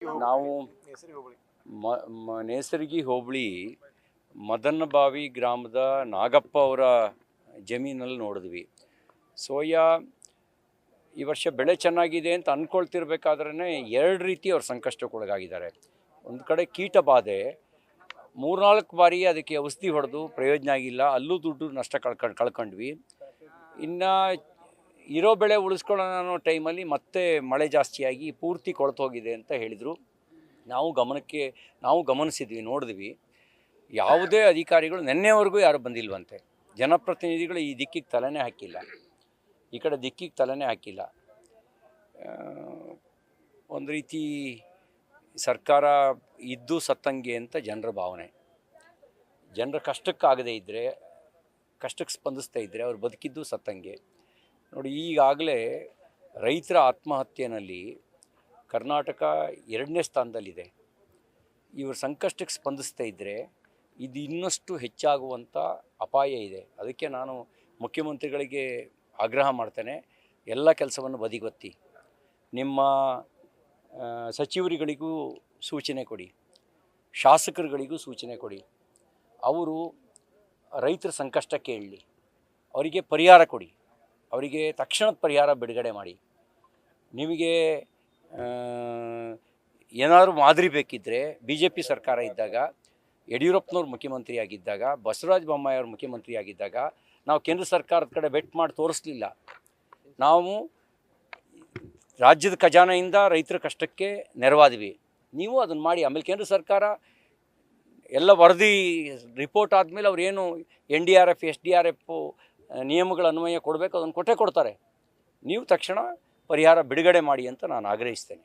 ನಾವು ನೇಸರ್ಗಿ ಹೋಬಳಿ ಮದನಬಾವಿ ಗ್ರಾಮದ ನಾಗಪ್ಪ ಅವರ ಜಮೀನಲ್ಲಿ ನೋಡಿದ್ವಿ. ಸೋಯಾ ಈ ವರ್ಷ ಬೆಳೆ ಚೆನ್ನಾಗಿದೆ ಅಂತ ಅಂದ್ಕೊಳ್ತಿರ್ಬೇಕಾದ್ರೇ ಎರಡು ರೀತಿ ಅವ್ರು ಸಂಕಷ್ಟಕ್ಕೊಳಗಾಗಿದ್ದಾರೆ. ಒಂದು ಕಡೆ ಕೀಟ ಬಾಧೆ, 3-4 ಬಾರಿ ಅದಕ್ಕೆ ಔಷಧಿ ಹೊಡೆದು ಪ್ರಯೋಜನ ಆಗಿಲ್ಲ, ಅಲ್ಲೂ ದುಡ್ಡು ನಷ್ಟ ಕಳ್ಕೊಂಡ್ವಿ. ಇನ್ನು ಇರೋ ಬೆಳೆ ಉಳಿಸ್ಕೊಳ್ಳೋಣ ಅನ್ನೋ ಟೈಮಲ್ಲಿ ಮತ್ತೆ ಮಳೆ ಜಾಸ್ತಿಯಾಗಿ ಪೂರ್ತಿ ಕೊಳ್ತೋಗಿದೆ ಅಂತ ಹೇಳಿದರು. ನಾವು ಗಮನಿಸಿದ್ವಿ, ನೋಡಿದ್ವಿ. ಯಾವುದೇ ಅಧಿಕಾರಿಗಳು ನಿನ್ನೆವರೆಗೂ ಯಾರು ಬಂದಿಲ್ವಂತೆ. ಜನಪ್ರತಿನಿಧಿಗಳು ಈ ದಿಕ್ಕಿಗೆ ತಲೆನೇ ಹಾಕಿಲ್ಲ, ಈ ಕಡೆ ದಿಕ್ಕಿಗೆ ತಲೆನೇ ಹಾಕಿಲ್ಲ. ಒಂದು ರೀತಿ ಸರ್ಕಾರ ಇದ್ದು ಸತ್ತಂಗೆ ಅಂತ ಜನರ ಭಾವನೆ. ಜನರ ಕಷ್ಟಕ್ಕಾಗದೇ ಇದ್ದರೆ, ಕಷ್ಟಕ್ಕೆ ಸ್ಪಂದಿಸ್ತಾ ಇದ್ದರೆ ಅವ್ರು ಬದುಕಿದ್ದು ಸತ್ತಂಗೆ. ನೋಡಿ, ಈಗಾಗಲೇ ರೈತರ ಆತ್ಮಹತ್ಯೆಯಲ್ಲಿ ಕರ್ನಾಟಕ 2ನೇ ಸ್ಥಾನದಲ್ಲಿದೆ. ಇವರು ಸಂಕಷ್ಟಕ್ಕೆ ಸ್ಪಂದಿಸ್ತಾ ಇದ್ದರೆ ಇದು ಇನ್ನಷ್ಟು ಹೆಚ್ಚಾಗುವಂಥ ಅಪಾಯ ಇದೆ. ಅದಕ್ಕೆ ನಾನು ಮುಖ್ಯಮಂತ್ರಿಗಳಿಗೆ ಆಗ್ರಹ ಮಾಡ್ತೇನೆ, ಎಲ್ಲ ಕೆಲಸವನ್ನು ಬದಿಗೊತ್ತಿ ನಿಮ್ಮ ಸಚಿವರುಗಳಿಗೂ ಸೂಚನೆ ಕೊಡಿ, ಶಾಸಕರುಗಳಿಗೂ ಸೂಚನೆ ಕೊಡಿ. ಅವರು ರೈತರ ಸಂಕಷ್ಟ ಕೇಳಲಿ, ಅವರಿಗೆ ಪರಿಹಾರ ಕೊಡಿ, ಅವರಿಗೆ ತಕ್ಷಣದ ಪರಿಹಾರ ಬಿಡುಗಡೆ ಮಾಡಿ. ನಿಮಗೆ ಏನಾದರೂ ಮಾದರಿ ಬೇಕಿದ್ದರೆ BJP ಸರ್ಕಾರ ಇದ್ದಾಗ, ಯಡಿಯೂರಪ್ಪನವ್ರು ಮುಖ್ಯಮಂತ್ರಿ ಆಗಿದ್ದಾಗ, ಬಸವರಾಜ ಬೊಮ್ಮಾಯಿಯವ್ರು ಮುಖ್ಯಮಂತ್ರಿ ಆಗಿದ್ದಾಗ ನಾವು ಕೇಂದ್ರ ಸರ್ಕಾರದ ಕಡೆ ಬೆಟ್ ಮಾಡಿ ತೋರಿಸ್ಲಿಲ್ಲ. ನಾವು ರಾಜ್ಯದ ಖಜಾನೆಯಿಂದ ರೈತರ ಕಷ್ಟಕ್ಕೆ ನೆರವಾದ್ವಿ. ನೀವು ಅದನ್ನು ಮಾಡಿ. ಆಮೇಲೆ ಕೇಂದ್ರ ಸರ್ಕಾರ ಎಲ್ಲ ವರದಿ ರಿಪೋರ್ಟ್ ಆದಮೇಲೆ ಅವ್ರೇನು NDRF SDRF ನಿಯಮಗಳ ಅನ್ವಯ ಕೊಡಬೇಕು, ಅದನ್ನು ಕೊಟ್ಟೇ ಕೊಡ್ತಾರೆ. ನೀವು ತಕ್ಷಣ ಪರಿಹಾರ ಬಿಡುಗಡೆ ಮಾಡಿ ಅಂತ ನಾನು ಆಗ್ರಹಿಸ್ತೇನೆ.